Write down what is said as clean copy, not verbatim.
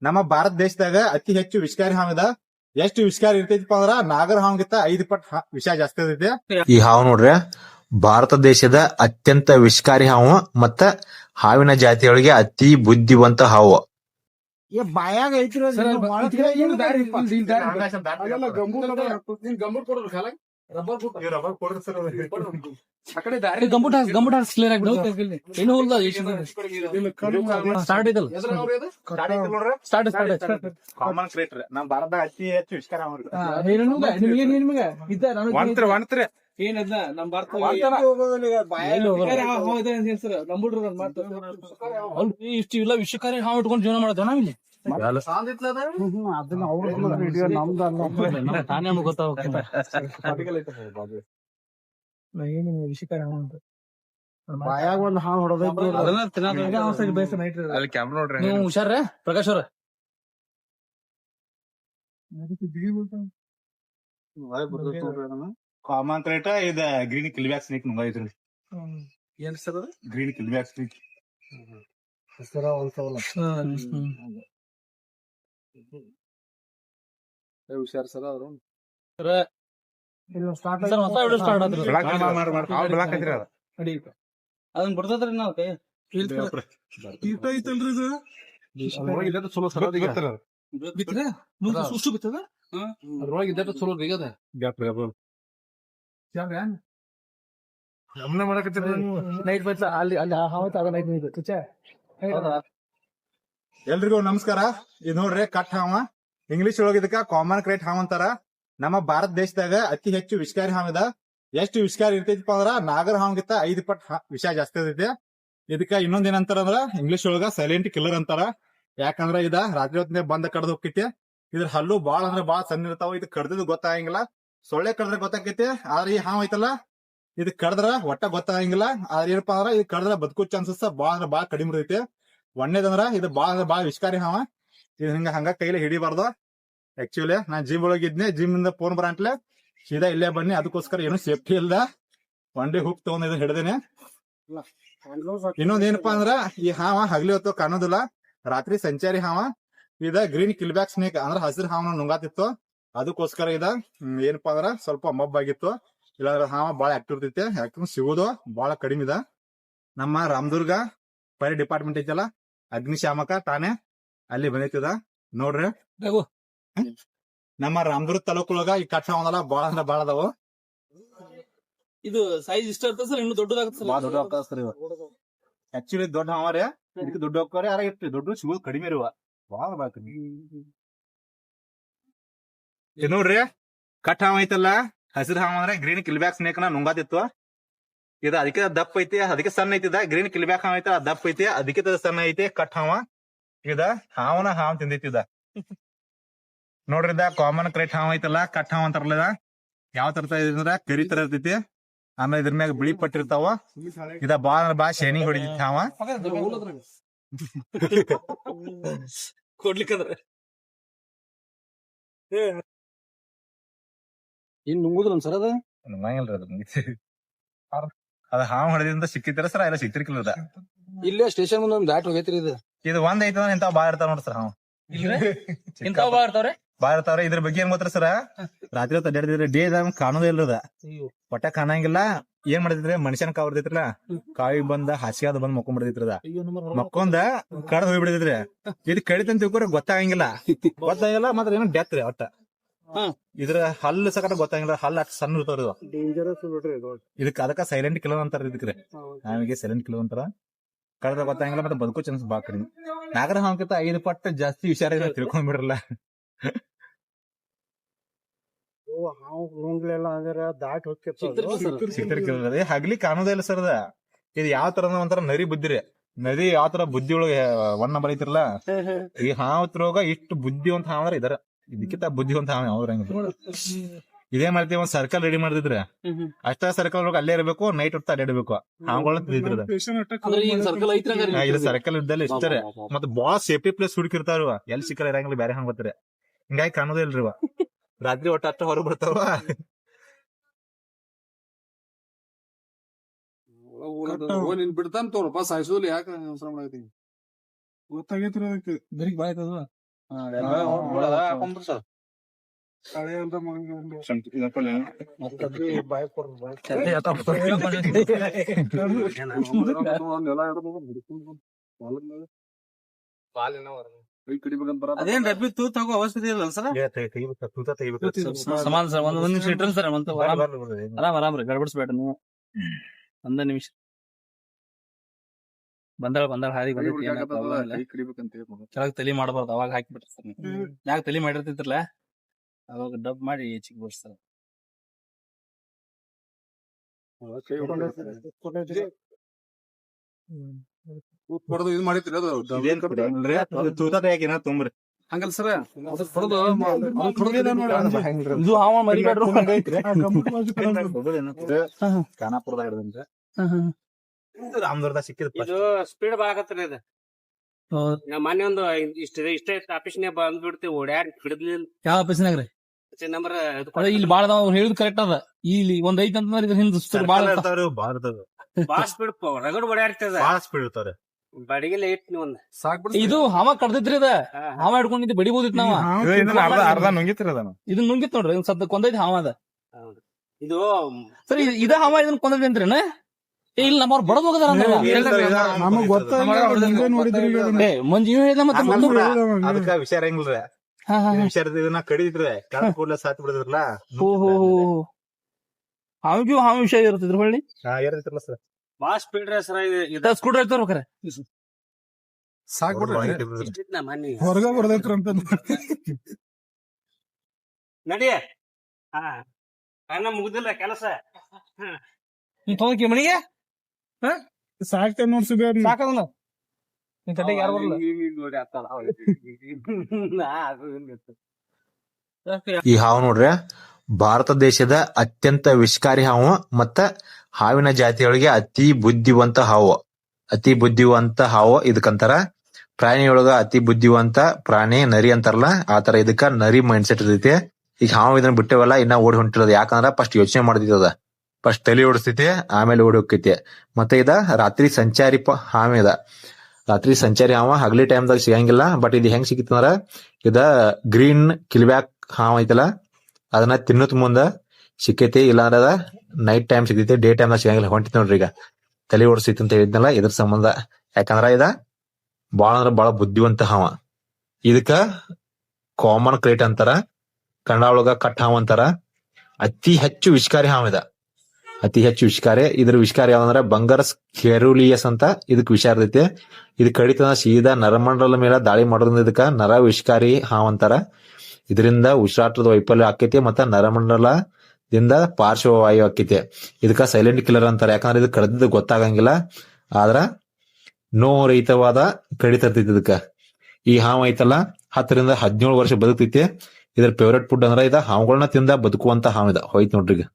ನಮ್ಮ ಭಾರತ ದೇಶದಾಗ ಅತಿ ಹೆಚ್ಚು ವಿಷಕಾರಿ ಹಾವಿದ. ಎಷ್ಟು ವಿಷಕಾರಿ ಇರ್ತೈತಿಪ್ಪ ಅಂದ್ರ ನಾಗರ ಹಾವಿಗಿಂತ 5 ಪಟ್ ವಿಷ ಜಾಸ್ತಿ ಇರ್ತೈತಿ. ಈ ಹಾವು ನೋಡ್ರಿ ಭಾರತ ದೇಶದ ಅತ್ಯಂತ ವಿಷಕಾರಿ ಹಾವು ಮತ್ತ ಹಾವಿನ ಜಾತಿಯೊಳಗೆ ಅತಿ ಬುದ್ಧಿವಂತ ಹಾವು. ಬಾಯಾಗ ಐತಿ ಕಾಮನ್ ಕ್ರಿಯೇಟರ್ ನಮ್ ಭಾರತದಾಗ ಅತಿ ಹೆಚ್ಚು ವಿಷಕಾರಿ ಇಷ್ಟು ಇಲ್ಲ ವಿಷಕಾರಿ ಹಾವು ಇಟ್ಕೊಂಡು ಜೀವನ ಮಾಡೋದು ನಾವಿಲ್ಲಿ ತಾನೇ ಗೊತ್ತಾಗ ವಿಷಕಾರಿ ಹಾವು ಅಂತ ಬಾಯಾಗ ಒಂದ್ ಹಾವು ಹೊಡೋದ್ರಿ. ಹುಷಾರ ಪ್ರಕಾಶ್ ಅವ್ರ ಕಾಮನ್ ಕ್ರಿಯೇಟರ್ ಇದ ಗ್ರೀನ್ ಕಿಲ್ಬ್ಯಾಕ್ ಸ್ನೇಕ್ ನುಂಗೈತ್ರಿ. ಏನ್ ಸರ್ ಗ್ರೀನ್ ಕಿಲ್ಬ್ಯಾಕ್ ಸ್ನೇಕ್ ಹುಷಾರ್ ಸರ್ ಅವರು ಅದನ್ನ ಬಿಡ್ತದ್ರಿ ನಾವ್ ಕೈ ಚಲೋ ಸರ್ ಸುಷ್ಟು ಬಿತ್ತದ ಅದ್ರೊಳಗೆ ಇದ್ದ ಚಲೋ ಬೇಗದ ನೈಟ್ ಬೈತ್ ಅಲ್ಲಿ ಅಲ್ಲಿ ಹಾವತ್ ಅದ ನೈಟ್ ಎಲ್ರಿಗೂ ನಮಸ್ಕಾರ. ಇದು ನೋಡ್ರಿ ಕಟ್ ಹಾವ, ಇಂಗ್ಲಿಷ್ ಒಳಗ ಇದಕ್ಕ ಕಾಮನ್ ಕ್ರೇಟ್ ಹಾವ್ ಅಂತಾರ. ನಮ್ಮ ಭಾರತ ದೇಶದಾಗ ಅತಿ ಹೆಚ್ಚು ವಿಷಕಾರಿ ಹಾವಿದ. ಎಷ್ಟು ವಿಷಕಾರಿ ಇರ್ತೈತಿಪ್ಪ ಅಂದ್ರ ನಾಗರ ಹಾವಿಗಿಂತ 5 ಪಟ್ ವಿಷ ಜಾಸ್ತಿ ಇರ್ತೈತಿ. ಇದಕ್ಕ ಇನ್ನೊಂದ್ ಏನಂತಾರ ಅಂದ್ರ ಇಂಗ್ಲಿಷ್ ಒಳಗ ಸೈಲೆಂಟ್ ಕಿಲ್ಲರ್ ಅಂತಾರ. ಯಾಕಂದ್ರ ಇದ ರಾತ್ರಿ ಹೊತ್ತಿನ ಬಂದ ಕಡ್ದು ಹೋಗ್ತೈತಿ. ಇದ್ರ ಹಲ್ಲು ಬಾಳ ಅಂದ್ರ ಬಾಳ ಸಣ್ಣ ಇರ್ತಾವ. ಇದು ಕಡ್ದಿದ್ ಗೊತ್ತಾಗಂಗಿಲ್ಲ. ಸೊಳ್ಳೆ ಕಡ್ದ್ರೆ ಗೊತ್ತಾಕೈತಿ. ಆದ್ರೆ ಈ ಹಾವ್ ಐತಲ್ಲ ಇದು ಕಡ್ದ್ರ ಒಟ್ಟ ಗೊತ್ತಾಗಂಗಿಲ್ಲ. ಆದ್ರೆ ಏನಪ್ಪಾ ಅಂದ್ರ ಇದು ಕಡ್ದ್ರ ಬದುಕೋ ಚಾನ್ಸಸ್ ಬಾಳ ಅಂದ್ರ ಬಾಳ ಕಡಿಮೆ ಇರ್ತೈತಿ. ಒಂದೇದಂದ್ರ ಇದು ಬಾಳ ಅಂದ್ರ ಬಾಳ ವಿಷಕಾರಿ ಹಾವ. ಇದು ಹಂಗ ಕೈಲಿ ಹಿಡಿಬಾರ್ದು. ಆಕ್ಚುಲಿ ನಾನ್ ಜಿಮ್ ಒಳಗಿದ್ನೆ, ಜಿಮ್ ಇಂದ ಫೋನ್ ಬರಂಟ್ಲೆ ಸೀದಾ ಇಲ್ಲೇ ಬನ್ನಿ. ಅದಕ್ಕೋಸ್ಕರ ಏನು ಸೇಫ್ಟಿ ಇಲ್ದ ಒನ್ ಡೇ ಹುಕ್ ತಗೊಂಡ್ ಇದನ್ನ ಹಿಡ್ದೇನೆ. ಇನ್ನೊಂದ್ ಏನಪ್ಪಾ ಅಂದ್ರ ಈ ಹಾವ ಹಗಲಿ ಹೊತ್ತು ಕಾಣೋದಿಲ್ಲ, ರಾತ್ರಿ ಸಂಚಾರಿ ಹಾವ. ಇದ ಗ್ರೀನ್ ಕಿಲ್ಬ್ಯಾಕ್ ಸ್ನೇಕ್ ಅಂದ್ರ ಹಸಿರು ಹಾವನ ನುಂಗಾತಿತ್ತು. ಅದಕ್ಕೋಸ್ಕರ ಇದ ಏನಪ್ಪಾ ಅಂದ್ರ ಸ್ವಲ್ಪ ಮಬ್ಬಾಗಿತ್ತು. ಇಲ್ಲಾಂದ್ರ ಹಾವ ಬಾಳ ಆಕ್ಟಿವ್ ಇರ್ತೈತಿ. ಯಾಕಂದ್ರೆ ಸಿಗೋದು ಬಾಳ ಕಡಿಮೆ ಇದೆ. ನಮ್ಮ ರಾಮದುರ್ಗ ಫೈರ್ ಡಿಪಾರ್ಟ್ಮೆಂಟ್ ಐತಲ್ಲ, ಅಗ್ನಿಶಾಮಕ ಠಾಣೆ, ಅಲ್ಲಿ ಬಂದೈತಿದ ನೋಡ್ರಿ. ನಮ್ಮ ರಾಮದುರ್ಗ ತಾಲೂಕೊಳಗ ಈ ಕಟ್ಟ ಹಾವಲ್ಲ ಬಾಳ ಅಂದ್ರ ಬಾಳ ಅದಾವು. ಇದು ಸೈಜ್ ಇಷ್ಟ ಇರ್ತದೆ ಸರ್, ಇನ್ನು ದೊಡ್ಡದಾಗುತ್ತೆ ಬಾಳ ದೊಡ್ಡ ಆಗ್ತದ ಸರ್. ಆಕ್ಚುಲಿ ದೊಡ್ಡ ಹಾವ ರೀ, ಇದಕ್ಕೆ ದೊಡ್ಡ ಹೋಗ್ತಾರೆ. ಯಾರ ಇರ್ತೀವಿ ದೊಡ್ಡ ಸಿಗೋದು ಕಡಿಮೆ ಇರುವ ಬಾಳ ಬಾಳ ಕಡಿಮೆ. ಇದು ನೋಡ್ರಿ ಕಟ್ ಹಾವ ಐತಲ್ಲ, ಹಸಿರು ಹಾವ ಅಂದ್ರೆ ಗ್ರೀನ್ ಕಿಲ್ಬ್ಯಾಕ್ ಸ್ನೇಕ್ ನ ನುಂಗಾತಿತ್ತು. ಇದು ಅದಕ್ಕೆ ದಪ್ಪ ಐತಿ, ಅದಕ್ಕೆ ಸಣ್ಣ ಐತಿದ. ಗ್ರೀನ್ ಕಿಲ್ಬ್ಯಾಕ್ ಹಾವ ಐತ ದಪ್ಪ ಐತಿ, ಅದಕ್ಕೆ ಸಣ್ಣ ಐತಿ ಕಟ್ ಹಾವ. ಇದ ಹಾವನ ಹಾವ್ ತಿಂದೈತಿದ ನೋಡ್ರಿ. ಇದ ಕಾಮನ್ ಕ್ರೇಟ್ ಹಾವ ಐತಲ್ಲ, ಕಟ್ ಹಾವ ಅಂತಾರಲ್ಲ. ಯಾವ ತರ ಅಂದ್ರ ಕರಿ ತರ ಇರ್ತೈತಿ. ಆಮೇಲೆ ಇದ್ರ ಮ್ಯಾಗ ಬಿಳಿ ಪಟ್ಟಿರ್ತಾವ. ಇದ ಬಾಳ ಬಾಳ ಶೇನಿ ಹೊಡಿತೈತಿ ಹಾವ. ಕೊಡ್ಲಿಕ್ಕಂದ್ರೆ ಇನ್ ನುಂಗುದಿಲ್ಲ ಸರ್ ಅದ ನುಂಗಂಗಿಲ್ರಿ. ಅದ ಹಾವ್ ಹೊಡೆದಿಂದ ಸಿಕ್ಕಿತ್ತಾರ ಸರ್, ಎಲ್ಲ ಸಿಕ್ತಿರ್ಕಿಲ್ಲ. ಅದ ಇಲ್ಲೇ ಸ್ಟೇಷನ್ ಮುಂದೆ ಒಂದು ದಾಟ್ ಹೋಗೈತ್ರಿ. ಇದು ಒಂದ್ ಐತಂದ್ರ ಇಂತಾವ್ ಬಾಳ ಇರ್ತಾವ ನೋಡ್ರಿ ಸರ್. ಹಾವ್ ಇಂತಾವ್ ಬಾಳ ಇರ್ತಾವ್ರೆ ಬಾಳ ಇರ್ತಾವ್ರಿ. ಇದ್ರ ಬಗ್ಗೆ ಏನ್ ಗೊತ್ತರ ಸರ್, ರಾತ್ರಿ ಹೊತ್ತು ಅಡ್ಡಾಡಿದ್ರೆ ಡೇ ಕಾಣೋದೇ ಇಲ್ಲದ, ಒಟ್ಟ ಕಾಣಂಗಿಲ್ಲ. ಏನ್ ಮಾಡಿದ್ರೆ ಮನುಷ್ಯನ ಕಾವ್ ಬರ್ತೈತ್ರಲ್ಲ, ಕಾವಿಗೆ ಬಂದ ಹಾಸಿಗೆ ಅದ ಬಂದ್ ಮಕ್ಕೊಂಡ್ ಬಿಡ್ತೈತ್ರದ. ಮಕ್ಕೊಂದ ಕಡ್ದ್ ಹೋಗ್ಬಿಡಿದ್ರಿ. ಇದು ಕಡಿತಂತ ತಿಳ್ಕೊರ ಗೊತ್ತಾಗಂಗಿಲ್ಲ. ಮಾತ್ರ ಏನೋ ಡೆತ್ ರೀ ಒಟ್ಟ. ಇದ್ರ ಹಲ್ಲು ಸಕಟ ಗೊತ್ತಾಗಿಲ್ಲ. ಹಲ್ಲು ಅಷ್ಟು ಸಣ್ಣ ಇರ್ತಾವ. ಇದಕ್ಕೆ ಅದಕ್ಕ ಸೈಲೆಂಟ್ ಕಿಲರ್ ಅಂತಾರ. ಇದಕ್ಕೆ ನಮಗೆ ಸೈಲೆಂಟ್ ಕಿಲರ್ ಅಂತಾರ. ಕಳೆದ ಗೊತ್ತಾಗಿಲ್ಲ, ಮತ್ತೆ ಬದುಕೋ ಚಾನ್ಸ್ ಬಾಳ ಕಡಿಮೆ. ನಾಗರ ಹಾವಕ್ಕಿಂತ 5 ಪಟ್ಟು ಜಾಸ್ತಿ ಹುಷಾರ ತಿಳ್ಕೊಂಡ್ಬಿಡ್ರಲ್ಲ. ಹಗ್ಲಿ ಕಾಣೋದೇ ಇಲ್ಲ ಸರ್. ಇದು ಯಾವ ತರ ಒಂಥರ ನರಿ ಬುದ್ಧಿರಿ. ನದಿ ಯಾವ ತರ ಬುದ್ಧಿ ಒಳಗೆ ವಣ್ಣ ಬರೀತಿರಲ್ಲ, ಈ ಹಾವತ್ರೊಳಗ ಇಷ್ಟು ಬುದ್ಧಿವಂತ ಹಾವ ಇದರ. ಇದಕ್ಕಿಂತ ಬುದ್ಧಿವಂತ ಹಾವ ಯಾವ್ದ್ರಂಗಿಲ್ಲ. ಇದೇ ಮಾಡ್ತೀವಿ, ಒಂದ್ ಸರ್ಕಲ್ ರೆಡಿ ಮಾಡಿದ್ರೆ ಅಷ್ಟ ಸರ್ಕಲ್ ಒಳಗೆ ಅಲ್ಲೇ ಇರಬೇಕು, ನೈಟ್ ಹೊತ್ತ ಅಡ್ಡಾಡಬೇಕು. ಹಾವುಗಳನ್ನ ತಿಂದಿದ್ರದ ಇದು ಸರ್ಕಲ್ ಇದ್ದಲ್ಲಿ ಇಷ್ಟರೇ. ಮತ್ತೆ ಬಾಳ ಸೇಫ್ಟಿ ಪ್ಲೇಸ್ ಹುಡುಕಿರ್ತಾರ. ಎಲ್ಲಿ ಸಿಕ್ಕರ ಇರಂಗಿಲ್ಲ, ಬೇರೆ ಹಂಗ ಬರ್ತಾರೆ. ಹಿಂಗಾಗಿ ಕಾಣೋದೇ ಇಲ್ರಿವ. ರಾತ್ರಿ ಒಟ್ಟ ಅಷ್ಟ ಹೊರಗ್ ಬರ್ತಾವ. ಬಿಡ್ತಾನ ತೋರಪ್ಪ ಸಾಯಿಸೋಲಿ ಯಾಕೆ ಗೊತ್ತಾಗೈತ್ರಿ. ಅದಕ್ಕೆ ಬೆರಿಗ್ ಬಾಳ ಅದೇನ್ ಡಬ್ಬಿ ತೂತ್ ತಗೋ ಅವಶ್ಯಕತೆ ಇಲ್ಲ ಸರ್. ಸಮಾನ ಸರ್ ಒಂದ್ ನಿಮಿಷ ಇಟ್ರಿ ಸರ್. ಆರಾಮ್ ರೀ, ಗಡ್ಬಡಿಸ್ಬೇಡ ನೀವು. ಒಂದ ನಿಮಿಷ ಬಂದಾಳ ಹಾದಿ ಕೆಳಗ್ ತಲಿ ಮಾಡಬಾರ್ದು, ಅವಾಗ ಹಾಕಿಬಿಟ್ರಿ ಸರ್. ಯಾಕೆ ತಲಿ ಮಾಡಿರ್ತಿದ್ರಲ್ಲ ಅವಾಗ ಡಬ್ ಮಾಡಿ ಹೆಚ್ಚಿಗೆ ಬರ್ಸ್ತಾರ. ತುಂಬ್ರಿ ಹಂಗಲ್ ಸರ್ ಇದು ಹಾವ ಮರಿಬೇಡ್ರು. ಖಾನಾಪುರದಾಗ ಹಿಡಿದ್ರಿ ರಾಮದುರ್ಗದಾಗ ಸಿಕ್ಕಿದ ಇದು ಸ್ಪೀಡ್ ಬಾಳಕತ್ರಿ ಇದು. ನಾ ಮೊನ್ನೆ ಒಂದು ಇಷ್ಟೇ ಆಫೀಸ್ನೇ ಬಂದ್ಬಿಡ್ತೀವಿ, ಓಡ್ಯಾಡ್ ಹಿಡಿದ್ಲಿಲ್ಲ ಯಾವ ಆಫೀಸ್ನಾಗ ರೀ ನಂಬರ್. ಇಲ್ಲಿ ಬಾಳ ಹೇಳಿದ್ ಕರೆಕ್ಟ್ ಅದ. ಇಲ್ಲಿ ಒಂದ್ ಐತ್ ಅಂತಂದ್ರೆ ಇದ್ರ ಹಿಂದ್ ಬಾಳ ಬಾಳ ಸ್ಪೀಡ್ ರಗಡ್ ಓಡಾಡ್ತದ, ಬಾಳ ಸ್ಪೀಡ್ ಇರ್ತಾವ್ರಿ. ಬಡಿಗೆ ಲೇಟ್ ಒಂದ್ ಇದು ಹಾವ ಕಡ್ದಿತ್ರಿ ಅದ. ಹಾವ ಹಿಡ್ಕೊಂಡಿದ್ದು ಬಡಿಬೋದಿತ್ ನಾವ. ಅರ್ಧ ನುಂಗಿತ್ರಿ ಅದನ್ನ. ಇದನ್ನ ನುಂಗಿತ್ ನೋಡ್ರಿ ಸದ್ದ ಕೊಂದೈತಿ ಹಾವ ಅದ. ಇದು ಸರಿ ಇದ ಹಾವ ಇದನ್ನ ಕೊಂದೈತಿ ಅಂತ್ರೇನ? ಇಲ್ಲಿ ನಮ್ಮವ್ರು ಬಡದ್ ಹೋಗದಾರ ಮಂಜು ಹೇಳಿದ ಮತ್ತೆ ಅದಕ್ಕ ವಿಚಾರ ಹೆಂಗಿಲ್ರಿ, ವಿಚಾರದ ಇದನ್ನ ಕಡಿದ್ರಿ ಕಳ್ದ ಕೂಡ್ಲೆ ಸಾತ್ ಬಿಡಿದ್ರಲ್ಲ. ಹಾವಿಗೂ ಹಾವ ವಿಷಯ ಇರ್ತಿದ್ರು ಹೊಳ್ಳಿ ಏನಿರ್ತಿರಲ್ಲ ಸರ್, ಬಾಳ ಸ್ಪೀಡ್ ರೀ ಸರ್. ಇದ ಸ್ಕೂಟರ್ ಇರ್ತಾರ ಹೋಗ್ರೆ ಇಷ್ಟಿತ್ನ ಮನ್ನಿ ಹೊರಗ ಬರ್ದೈತ್ರ ಅಂತ ನಡಿಯ. ಅನ್ನ ಮುಗ್ದಿಲ್ಲ ಕೆಲಸ. ನೀನ್ ತೊಗೊಂಡ್ಕಿ ಮನಿಗೆ ಸಾಕ್ತ ನೋಡ್ಸಿ ಸಾಕದನ್ನ ನಿನ್ ತಟ್ಟೆಗೆ ಯಾರು ಬರಲ್ಲ. ಈ ಹಾವು ನೋಡ್ರಿ ಭಾರತ ದೇಶದ ಅತ್ಯಂತ ವಿಷಕಾರಿ ಹಾವು ಮತ್ತ ಹಾವಿನ ಜಾತಿಯೊಳಗೆ ಅತಿ ಬುದ್ಧಿವಂತ ಹಾವು ಇದಕ್ಕಂತಾರ. ಪ್ರಾಣಿಯೊಳಗ ಅತಿ ಬುದ್ಧಿವಂತ ಪ್ರಾಣಿ ನರಿ ಅಂತಾರಲ್ಲ, ಆತರ ಇದಕ್ಕ ನರಿ ಮೈಂಡ್ ಸೆಟ್ ಇರ್ತೈತಿ. ಈಗ ಹಾವು ಇದನ್ನ ಬಿಟ್ಟೇವಲ್ಲ, ಇನ್ನ ಓಡಿ ಹೊಂಟಿರೋದು. ಯಾಕಂದ್ರ ಫಸ್ಟ್ ಯೋಚನೆ ಮಾಡ್ತಿದ್ದದ, ಫಸ್ಟ್ ತಲೆ ಓಡಿಸ್ತೈತಿ, ಆಮೇಲೆ ಓಡಿ ಹೋಗ್ತೈತಿ. ಮತ್ತೆ ಇದ ರಾತ್ರಿ ಸಂಚಾರಿ ಹಾವು ಇದ. ರಾತ್ರಿ ಸಂಚಾರಿ ಹಾವ ಹಗಲಿ ಟೈಮ್ದಾಗ ಸಿಗಂಗಿಲ್ಲ. ಬಟ್ ಇದು ಹೆಂಗ್ ಸಿಕ್ಕಿತ್ತಂದ್ರ, ಇದ ಗ್ರೀನ್ ಕಿಲ್ಬ್ಯಾಕ್ ಹಾವ್ ಐತಲ್ಲ ಅದನ್ನ ತಿನ್ನತ್ ಮುಂದ ಸಿಕ್ಕೈತಿ. ಇಲ್ಲಾಂದ್ರ ಅದ ನೈಟ್ ಟೈಮ್ ಸಿಗತೈತಿ, ಡೇ ಟೈಮ್ ದಾಗ ಸಿಗಂಗಿಲ್ಲ. ಹೊಂಟಿತ್ ನೋಡ್ರಿ ಈಗ ತಲೆ ಓಡಿಸ್ತೈತಿ ಅಂತ ಹೇಳಿದ್ನಲ್ಲ, ಇದ್ರ ಸಂಬಂಧ. ಯಾಕಂದ್ರ ಇದ ಬಾಳ ಅಂದ್ರ ಬಾಳ ಬುದ್ಧಿವಂತ ಹಾವ. ಇದಕ್ಕ ಕಾಮನ್ ಕ್ರೇಟ್ ಅಂತಾರ, ಕನ್ನಡ ಒಳಗ ಕಟ್ ಹಾವ್ ಅಂತಾರ. ಅತಿ ಹೆಚ್ಚು ವಿಷಕಾರಿ ಹಾವ್ ಇದ, ಅತಿ ಹೆಚ್ಚು ವಿಷಕಾರಿ. ಇದ್ರ ವಿಷಕಾರಿ ಯಾವಂದ್ರ ಬಂಗರ್ಸ್ ಕೆರೂಲಿಯಸ್ ಅಂತ ಇದಕ್ ವಿಷ ಇರ್ತೈತಿ. ಇದು ಕಡಿತನ ಸೀದಾ ನರಮಂಡಲ ಮೇಲೆ ದಾಳಿ ಮಾಡೋದ್ರಿಂದ ಇದಕ್ಕ ನರ ವಿಷಕಾರಿ ಹಾವ್ ಅಂತಾರ. ಇದರಿಂದ ಉಸಿರಾಟದ ವೈಫಲ್ಯ ಆಕೈತಿ ಮತ್ತ ನರಮಂಡಲದಿಂದ ಪಾರ್ಶ್ವವಾಯು ಆಕೈತಿ. ಇದಕ್ಕ ಸೈಲೆಂಟ್ ಕಿಲ್ಲರ್ ಅಂತಾರ. ಯಾಕಂದ್ರೆ ಇದು ಕಡಿದ ಗೊತ್ತಾಗಂಗಿಲ್ಲ, ಆದ್ರ ನೋರಹಿತವಾದ ಕಡಿತ ಇರ್ತೈತಿ ಇದಕ್ಕ. ಈ ಹಾವು ಐತಲ್ಲ 10ರಿಂದ 17 ವರ್ಷ ಬದುಕ್ತೈತಿ. ಇದ್ರ ಫೇವ್ರೇಟ್ ಫುಡ್ ಅಂದ್ರ ಇದ ಹಾವುಗಳನ್ನ ತಿಂದ ಬದುಕುವಂತ ಹಾವ್ ಇದ. ಹೋಯ್ತು ನೋಡ್ರಿ ಈಗ.